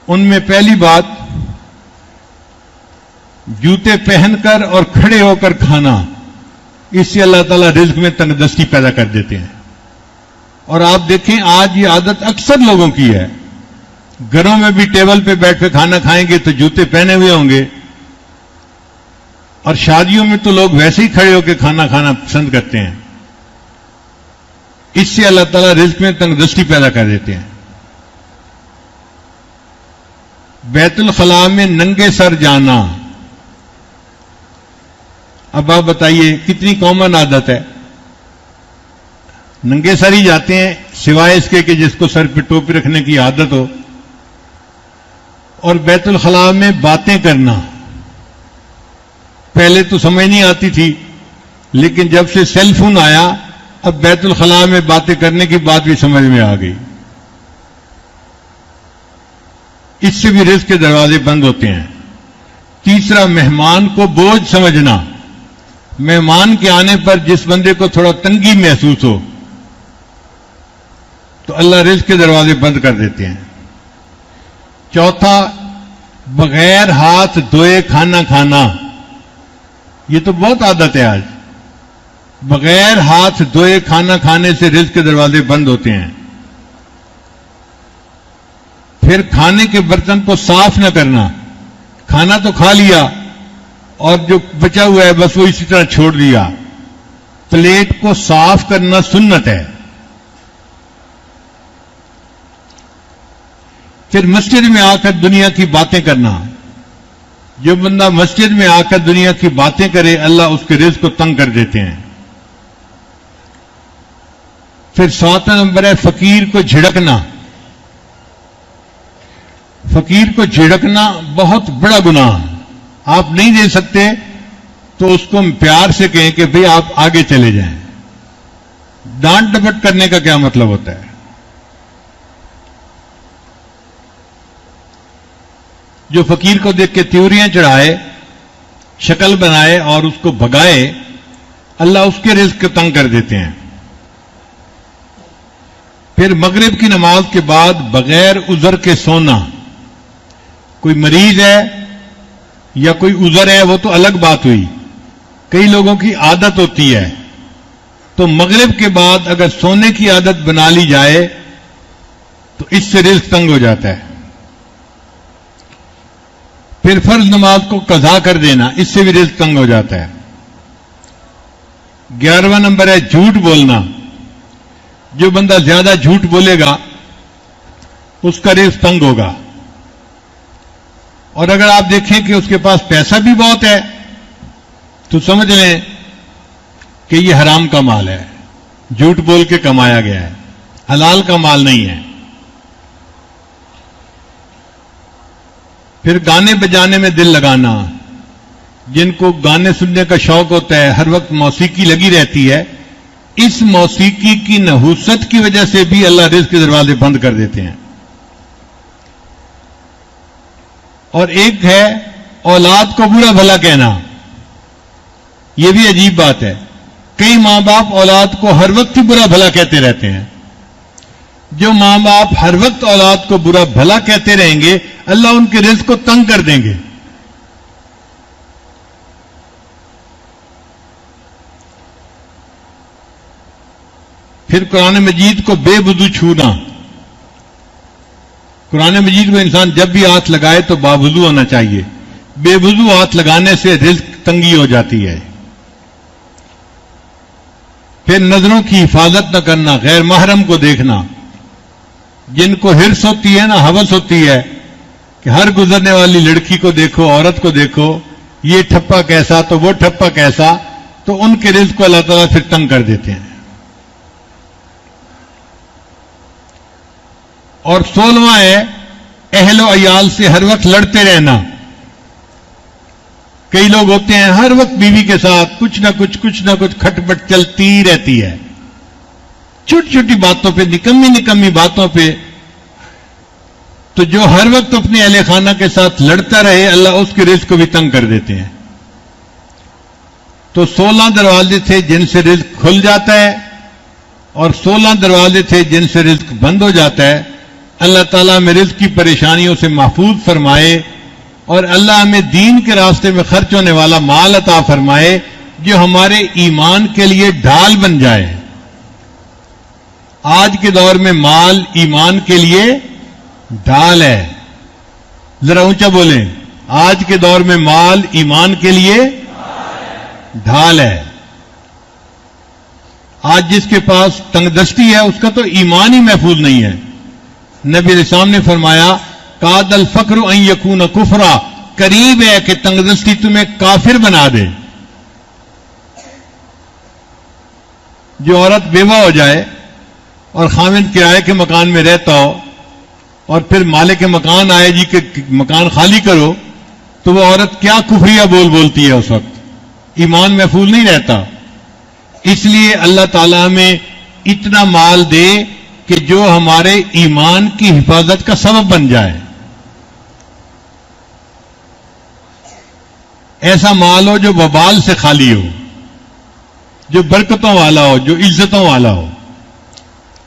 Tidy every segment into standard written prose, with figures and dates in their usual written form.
ان میں پہلی بات جوتے پہن کر اور کھڑے ہو کر کھانا، اس سے اللہ تعالیٰ رزق میں تنگدستی پیدا کر دیتے ہیں. اور آپ دیکھیں آج یہ عادت اکثر لوگوں کی ہے، گھروں میں بھی ٹیبل پہ بیٹھ کے کھانا کھائیں گے تو جوتے پہنے ہوئے ہوں گے، اور شادیوں میں تو لوگ ویسے ہی کھڑے ہو کے کھانا کھانا پسند کرتے ہیں. اس سے اللہ تعالیٰ رزق میں تنگدستی پیدا کر دیتے ہیں. بیت الخلاء میں ننگے سر جانا، اب آپ بتائیے کتنی کامن عادت ہے. ننگے سر ہی جاتے ہیں سوائے اس کے کہ جس کو سر پہ ٹوپی رکھنے کی عادت ہو. اور بیت الخلاء میں باتیں کرنا، پہلے تو سمجھ نہیں آتی تھی، لیکن جب سے سیل فون آیا اب بیت الخلاء میں باتیں کرنے کی بات بھی سمجھ میں آ گئی. اس سے بھی رزق کے دروازے بند ہوتے ہیں. تیسرا، مہمان کو بوجھ سمجھنا. مہمان کے آنے پر جس بندے کو تھوڑا تنگی محسوس ہو تو اللہ رزق کے دروازے بند کر دیتے ہیں. چوتھا، بغیر ہاتھ دھوئے کھانا کھانا. یہ تو بہت عادت ہے آج. بغیر ہاتھ دھوئے کھانا کھانے سے رزق کے دروازے بند ہوتے ہیں. پھر کھانے کے برتن کو صاف نہ کرنا. کھانا تو کھا لیا اور جو بچا ہوا ہے بس وہ اسی طرح چھوڑ دیا. پلیٹ کو صاف کرنا سنت ہے. پھر مسجد میں آ کر دنیا کی باتیں کرنا. جو بندہ مسجد میں آ کر دنیا کی باتیں کرے اللہ اس کے رزق کو تنگ کر دیتے ہیں. پھر 7واں نمبر ہے فقیر کو جھڑکنا. فقیر کو جھڑکنا بہت بڑا گناہ. آپ نہیں دے سکتے تو اس کو پیار سے کہیں کہ بھئی آپ آگے چلے جائیں. ڈانٹ ڈپٹ کرنے کا کیا مطلب ہوتا ہے؟ جو فقیر کو دیکھ کے تیوریاں چڑھائے، شکل بنائے اور اس کو بھگائے، اللہ اس کے رزق کو تنگ کر دیتے ہیں. پھر مغرب کی نماز کے بعد بغیر عذر کے سونا. کوئی مریض ہے یا کوئی عذر ہے وہ تو الگ بات ہوئی، کئی لوگوں کی عادت ہوتی ہے، تو مغرب کے بعد اگر سونے کی عادت بنا لی جائے تو اس سے رزق تنگ ہو جاتا ہے. پھر فرض نماز کو قضا کر دینا، اس سے بھی رزق تنگ ہو جاتا ہے. 11واں نمبر ہے جھوٹ بولنا. جو بندہ زیادہ جھوٹ بولے گا اس کا رزق تنگ ہوگا. اور اگر آپ دیکھیں کہ اس کے پاس پیسہ بھی بہت ہے تو سمجھ لیں کہ یہ حرام کا مال ہے، جھوٹ بول کے کمایا گیا ہے، حلال کا مال نہیں ہے. پھر گانے بجانے میں دل لگانا. جن کو گانے سننے کا شوق ہوتا ہے، ہر وقت موسیقی لگی رہتی ہے، اس موسیقی کی نحوست کی وجہ سے بھی اللہ رزق کے دروازے بند کر دیتے ہیں. اور ایک ہے اولاد کو برا بھلا کہنا. یہ بھی عجیب بات ہے. کئی ماں باپ اولاد کو ہر وقت ہی برا بھلا کہتے رہتے ہیں. جو ماں باپ ہر وقت اولاد کو برا بھلا کہتے رہیں گے اللہ ان کے رزق کو تنگ کر دیں گے. پھر قرآن مجید کو بے وضو چھونا. قرآن مجید کو انسان جب بھی ہاتھ لگائے تو باوضو ہونا چاہیے. بے وضو ہاتھ لگانے سے رزق تنگی ہو جاتی ہے. پھر نظروں کی حفاظت نہ کرنا، غیر محرم کو دیکھنا. جن کو حرص ہوتی ہے نا، ہوس ہوتی ہے کہ ہر گزرنے والی لڑکی کو دیکھو، عورت کو دیکھو، یہ ٹھپا کیسا تو وہ ٹھپا کیسا، تو ان کے رزق کو اللہ تعالیٰ پھر تنگ کر دیتے ہیں. اور 16واں ہے اہل و عیال سے ہر وقت لڑتے رہنا. کئی لوگ ہوتے ہیں ہر وقت بیوی کے ساتھ کچھ نہ کچھ کھٹپٹ چلتی رہتی ہے، چھوٹی چھوٹی باتوں پہ، نکمی باتوں پہ. تو جو ہر وقت اپنے اہل خانہ کے ساتھ لڑتا رہے اللہ اس کے رزق کو بھی تنگ کر دیتے ہیں. تو 16 دروازے تھے جن سے رزق کھل جاتا ہے اور 16 دروازے تھے جن سے رزق بند ہو جاتا ہے. اللہ تعالیٰ ہمیں رزق کی پریشانیوں سے محفوظ فرمائے اور اللہ ہمیں دین کے راستے میں خرچ ہونے والا مال عطا فرمائے جو ہمارے ایمان کے لیے ڈھال بن جائے. آج کے دور میں مال ایمان کے لیے ڈھال ہے. ذرا اونچا بولیں. آج کے دور میں مال ایمان کے لیے ڈھال ہے. آج جس کے پاس تنگ دستی ہے اس کا تو ایمان ہی محفوظ نہیں ہے. نبی علیہ السلام نے فرمایا کاد الفقر ان یکون کفرا، قریب ہے کہ تنگ دستی تمہیں کافر بنا دے. جو عورت بیوہ ہو جائے اور خاوند کرائے کے مکان میں رہتا ہو اور پھر مالک مکان آئے جی کہ مکان خالی کرو، تو وہ عورت کیا کفریہ بول بولتی ہے اس وقت. ایمان محفوظ نہیں رہتا. اس لیے اللہ تعالیٰ ہمیں اتنا مال دے کہ جو ہمارے ایمان کی حفاظت کا سبب بن جائے. ایسا مال ہو جو وبال سے خالی ہو، جو برکتوں والا ہو، جو عزتوں والا ہو.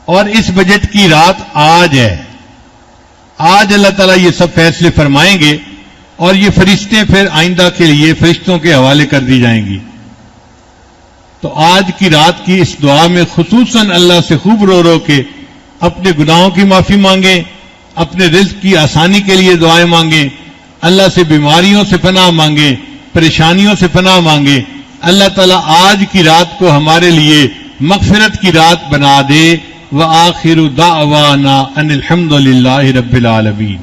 اور اس بجٹ کی رات آج ہے. آج اللہ تعالیٰ یہ سب فیصلے فرمائیں گے اور یہ فرشتے پھر آئندہ کے لیے فرشتوں کے حوالے کر دی جائیں گی. تو آج کی رات کی اس دعا میں خصوصاً اللہ سے خوب رو رو کے اپنے گناہوں کی معافی مانگیں، اپنے رزق کی آسانی کے لیے دعائیں مانگیں، اللہ سے بیماریوں سے پناہ مانگیں، پریشانیوں سے پناہ مانگیں. اللہ تعالیٰ آج کی رات کو ہمارے لیے مغفرت کی رات بنا دے. وآخر دعوانا ان الحمد للہ رب العالمین.